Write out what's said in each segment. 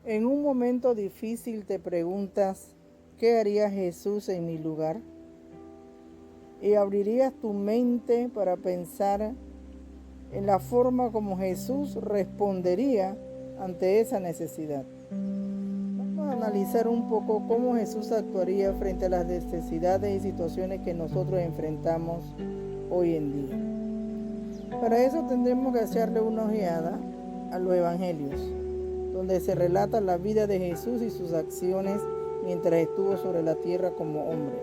En un momento difícil te preguntas, ¿qué haría Jesús en mi lugar? Y abrirías tu mente para pensar en la forma como Jesús respondería ante esa necesidad. Vamos a analizar un poco cómo Jesús actuaría frente a las necesidades y situaciones que nosotros enfrentamos hoy en día. Para eso tendremos que echarle una ojeada a los evangelios, donde se relata la vida de Jesús y sus acciones mientras estuvo sobre la tierra como hombre.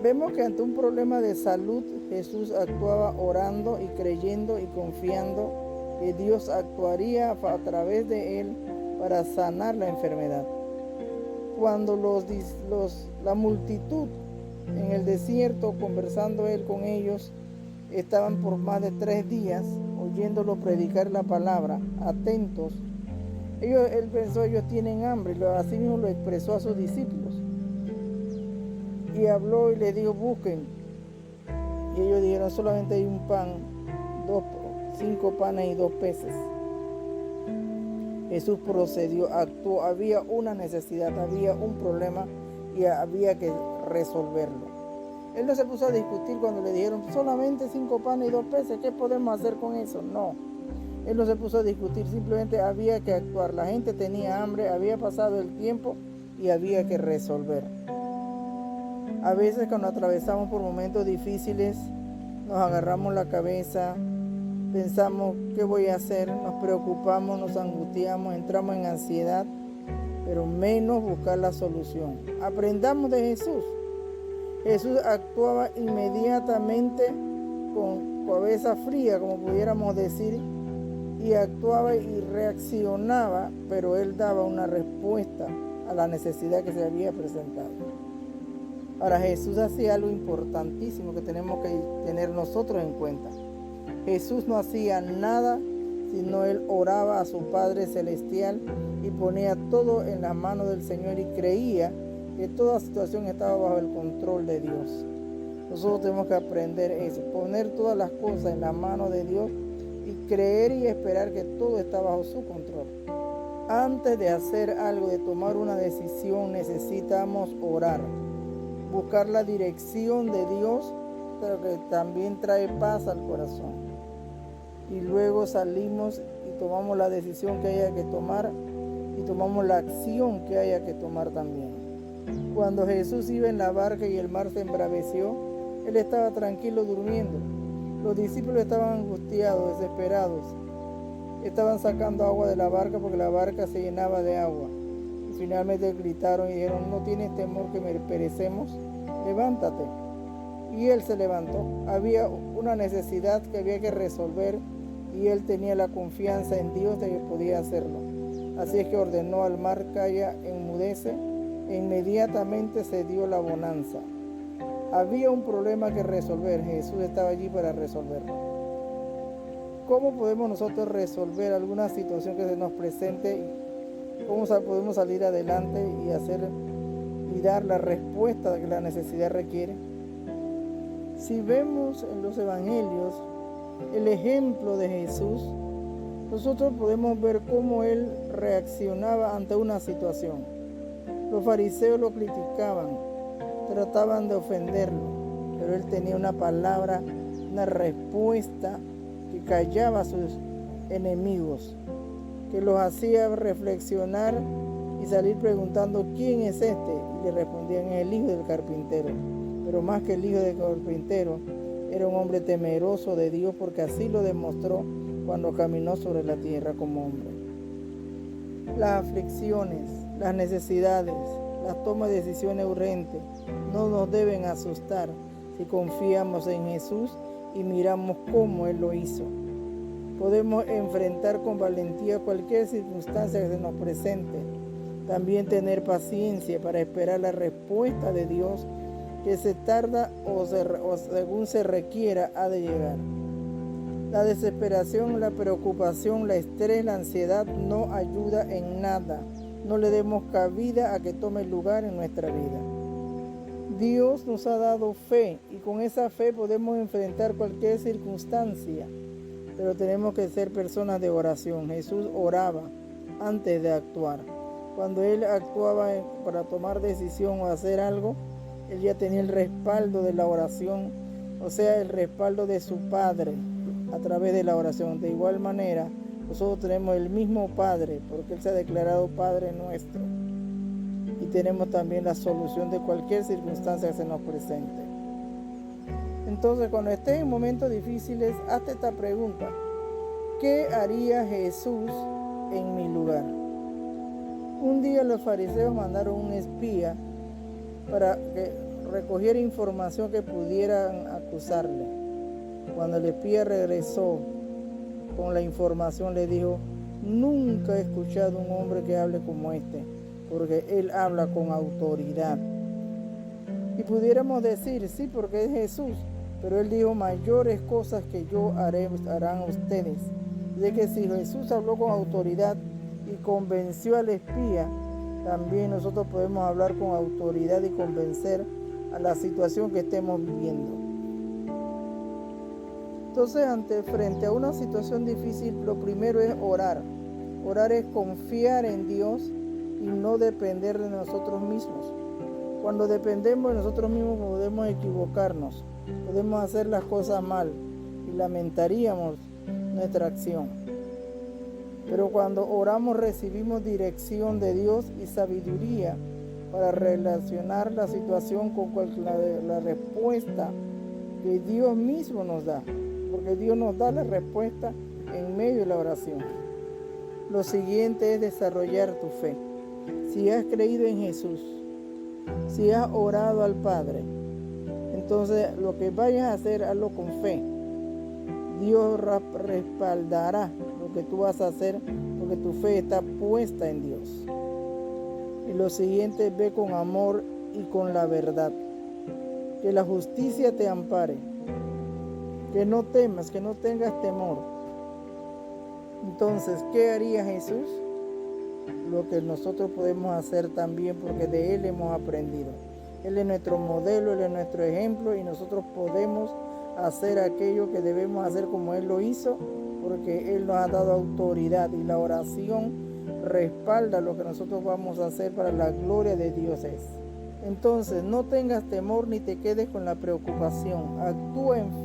Vemos que ante un problema de salud, Jesús actuaba orando y creyendo y confiando que Dios actuaría a través de él para sanar la enfermedad. Cuando la multitud en el desierto, conversando él con ellos, estaban por más de 3 días oyéndolo predicar la palabra, atentos. Él pensó, ellos tienen hambre, y así mismo lo expresó a sus discípulos. Y habló y les dijo, busquen. Y ellos dijeron, solamente hay un pan, 5 panes y 2 peces. Jesús procedió, actuó, había una necesidad, había un problema y había que resolverlo. Él no se puso a discutir cuando le dijeron, solamente 5 panes y 2 peces, ¿qué podemos hacer con eso? No. Él no se puso a discutir, simplemente había que actuar. La gente tenía hambre, había pasado el tiempo y había que resolver. A veces cuando atravesamos por momentos difíciles, nos agarramos la cabeza, pensamos qué voy a hacer, nos preocupamos, nos angustiamos, entramos en ansiedad, pero menos buscar la solución. Aprendamos de Jesús. Jesús actuaba inmediatamente con cabeza fría, como pudiéramos decir, y actuaba y reaccionaba, pero él daba una respuesta a la necesidad que se había presentado. Ahora, Jesús hacía algo importantísimo que tenemos que tener nosotros en cuenta. Jesús no hacía nada, sino él oraba a su Padre Celestial y ponía todo en las manos del Señor y creía que toda situación estaba bajo el control de Dios. Nosotros tenemos que aprender eso, poner todas las cosas en las manos de Dios y creer y esperar que todo está bajo su control. Antes de hacer algo, de tomar una decisión, necesitamos orar, buscar la dirección de Dios, pero que también trae paz al corazón. Y luego salimos y tomamos la decisión que haya que tomar y tomamos la acción que haya que tomar también. Cuando Jesús iba en la barca y el mar se embraveció, él estaba tranquilo durmiendo. Los discípulos estaban angustiados, desesperados. Estaban sacando agua de la barca porque la barca se llenaba de agua. Y finalmente gritaron y dijeron, ¿no tienes temor que perecemos? Levántate. Y él se levantó. Había una necesidad que había que resolver y él tenía la confianza en Dios de que podía hacerlo. Así es que ordenó al mar, calla, enmudece, e inmediatamente se dio la bonanza. Había un problema que resolver, Jesús estaba allí para resolverlo. ¿Cómo podemos nosotros resolver alguna situación que se nos presente? ¿Cómo podemos salir adelante y dar la respuesta que la necesidad requiere? Si vemos en los evangelios el ejemplo de Jesús, nosotros podemos ver cómo él reaccionaba ante una situación. Los fariseos lo criticaban, trataban de ofenderlo, pero él tenía una palabra, una respuesta que callaba a sus enemigos, que los hacía reflexionar y salir preguntando, ¿quién es este? Y le respondían, es el hijo del carpintero. Pero más que el hijo del carpintero, era un hombre temeroso de Dios, porque así lo demostró cuando caminó sobre la tierra como hombre. Las aflicciones, las necesidades, las tomas de decisiones urgentes no nos deben asustar si confiamos en Jesús y miramos cómo Él lo hizo. Podemos enfrentar con valentía cualquier circunstancia que se nos presente. También tener paciencia para esperar la respuesta de Dios, que se tarda o según se requiera ha de llegar. La desesperación, la preocupación, el estrés, la ansiedad no ayuda en nada. No le demos cabida a que tome lugar en nuestra vida. Dios nos ha dado fe y con esa fe podemos enfrentar cualquier circunstancia, pero tenemos que ser personas de oración. Jesús oraba antes de actuar. cuando él actuaba para tomar decisión o hacer algo, él ya tenía el respaldo de la oración, o sea, el respaldo de su Padre a través de la oración. De igual manera, nosotros tenemos el mismo Padre, porque Él se ha declarado Padre nuestro. Y tenemos también la solución de cualquier circunstancia que se nos presente. Entonces, cuando estés en momentos difíciles, hazte esta pregunta: ¿qué haría Jesús en mi lugar? Un día los fariseos mandaron un espía para que recogiera información que pudieran acusarle. Cuando el espía regresó con la información, le dijo: nunca he escuchado un hombre que hable como este, porque él habla con autoridad. Y pudiéramos decir, sí, porque es Jesús, pero él dijo: mayores cosas que yo haré, harán ustedes. De que si Jesús habló con autoridad y convenció al espía, también nosotros podemos hablar con autoridad y convencer a la situación que estemos viviendo. Entonces, frente a una situación difícil, lo primero es orar. Orar es confiar en Dios y no depender de nosotros mismos. Cuando dependemos de nosotros mismos podemos equivocarnos, podemos hacer las cosas mal y lamentaríamos nuestra acción. Pero cuando oramos recibimos dirección de Dios y sabiduría para relacionar la situación con la respuesta que Dios mismo nos da, porque Dios nos da la respuesta en medio de la oración. Lo siguiente es desarrollar tu fe. Si has creído en Jesús, si has orado al Padre, entonces lo que vayas a hacer, hazlo con fe. Dios respaldará lo que tú vas a hacer porque tu fe está puesta en Dios. Y lo siguiente, ve con amor y con la verdad. Que la justicia te ampare. Que no temas, que no tengas temor. Entonces, ¿qué haría Jesús? Lo que nosotros podemos hacer también, porque de Él hemos aprendido. Él es nuestro modelo, Él es nuestro ejemplo, y nosotros podemos hacer aquello que debemos hacer como Él lo hizo, porque Él nos ha dado autoridad y la oración respalda lo que nosotros vamos a hacer para la gloria de Dios es. Entonces, no tengas temor ni te quedes con la preocupación. Actúa en